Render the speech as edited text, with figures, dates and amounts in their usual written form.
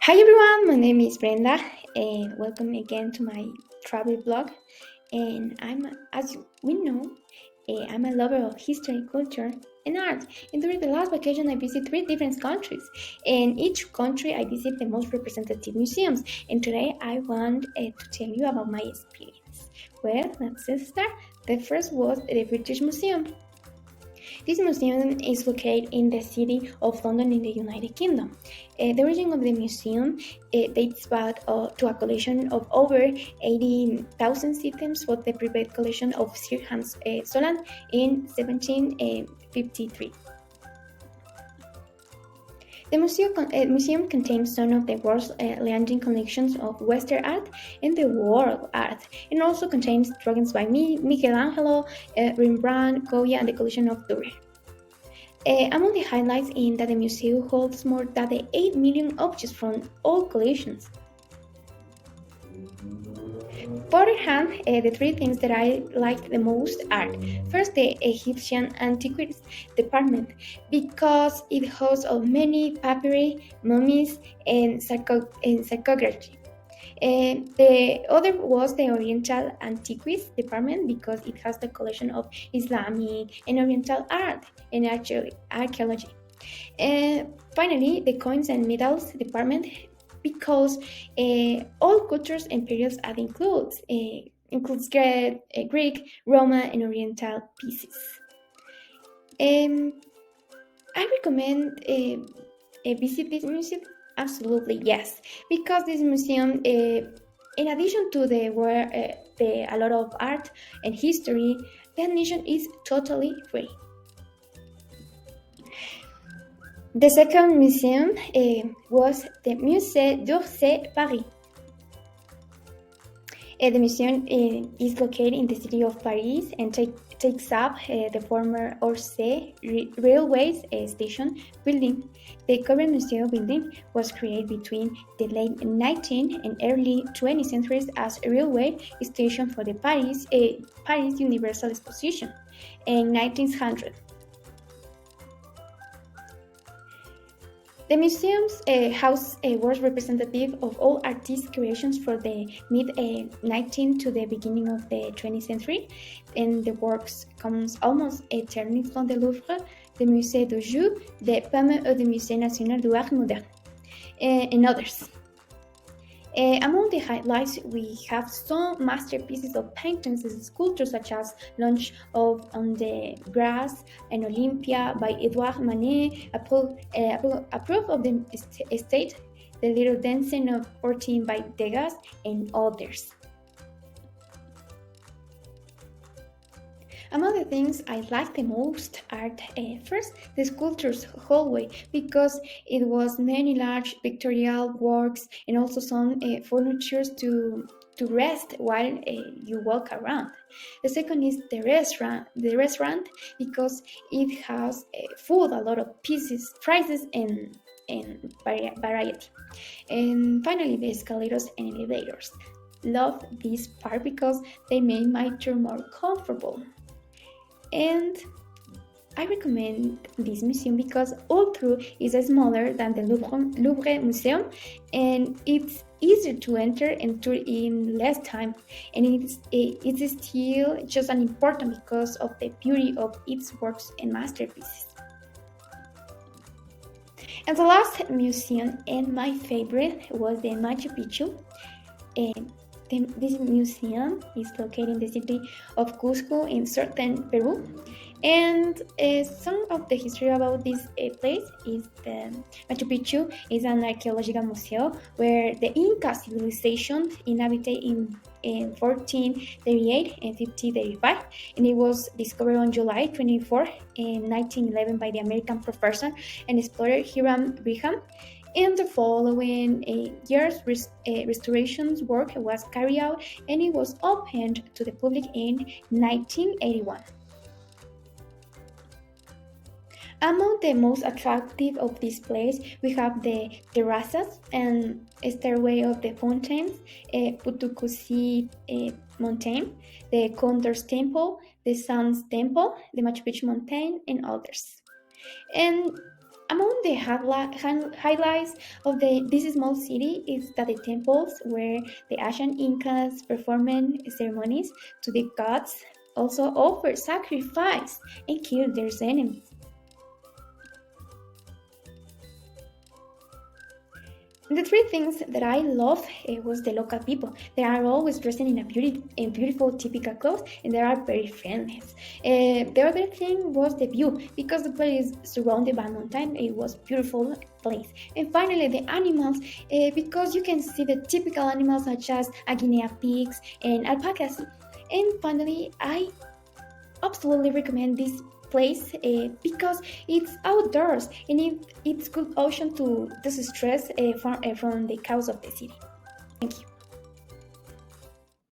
Hi everyone, my name is Brenda, and welcome again to my travel blog. And as we know, I'm a lover of history, culture, and art. And during the last vacation, I visited three different countries. In each country, I visit the most representative museums. And today, I want to tell you about my experience. Well, let's start. The first was the British Museum. This museum is located in the city of London in the United Kingdom. The origin of the museum dates back to a collection of over 80,000 items for the private collection of Sir Hans Solon in 1753. The museum contains some of the world's leading collections of Western art and the world art, and also contains drawings by Michelangelo, Rembrandt, Goya, and the collection of Dore. Among the highlights in that the museum holds more than 8 million objects from all collections. For other hand, the three things that I like the most are first the Egyptian antiquities department because it hosts of many papyri, mummies, and sarcophagi. The other was the Oriental Antiquities Department because it has the collection of Islamic and Oriental art and archaeology. Finally, the Coins and Medals Department because all cultures and periods are includes Greek, Roman, and Oriental pieces. Um, I recommend visit this museum. Absolutely yes, because this museum, in addition to the a lot of art and history, the admission is totally free. The second museum was the Musée d'Orsay, Paris. The museum is located in the city of Paris and takes up the former Orsay railway station building. The current museum building was created between the late 19th and early 20th centuries as a railway station for the Paris Universal Exposition in 1900. The museum's house was representative of all artist creations for the mid-19th to the beginning of the 20th century, and the works comes almost entirely from the Louvre, the Musée d'Orsay, the PAME, or the Musée National d'Art Moderne, and others. Among the highlights, we have some masterpieces of paintings and sculptures such as Lunch on the Grass and Olympia by Edouard Manet, a proof of the estate, The Little Dancing of 14 by Degas, and others. Among the things I like the most are first the sculptures hallway because it was many large pictorial works and also some furniture to rest while you walk around. The second is the restaurant because it has food, a lot of pieces, prices, and variety. And finally, the escalators and elevators. Love this part because they make my tour more comfortable. And I recommend this museum because although it's smaller than the Louvre Museum and it's easier to enter and tour in less time, and it's still just as important because of the beauty of its works and masterpieces. And the last museum and my favorite was the Machu Picchu. And this museum is located in the city of Cusco in southern Peru. And some of the history about this place is the Machu Picchu is an archaeological museum where the Inca civilization inhabited in 1438 and 1535, and it was discovered on July 24 in 1911 by the American professor and explorer Hiram Bingham. In the following years, restoration work was carried out and it was opened to the public in 1981. Among the most attractive of this place, we have the terraces and stairway of the fountains, Putucusi Mountain, the Condor's Temple, the Sun's Temple, the Machu Picchu Mountain, and others. And Among the highlights of this small city is that the temples where the ancient Incas performed ceremonies to the gods also offered sacrifice and killed their enemies. The three things that I love was the local people. They are always dressed in in beautiful typical clothes, and they are very friendly. The other thing was the view, because the place is surrounded by mountain. It was beautiful place. And finally, the animals, because you can see the typical animals such as Guinea pigs and alpacas. And finally, I absolutely recommend this place because it's outdoors and it's good option to distress from the chaos of the city. Thank you.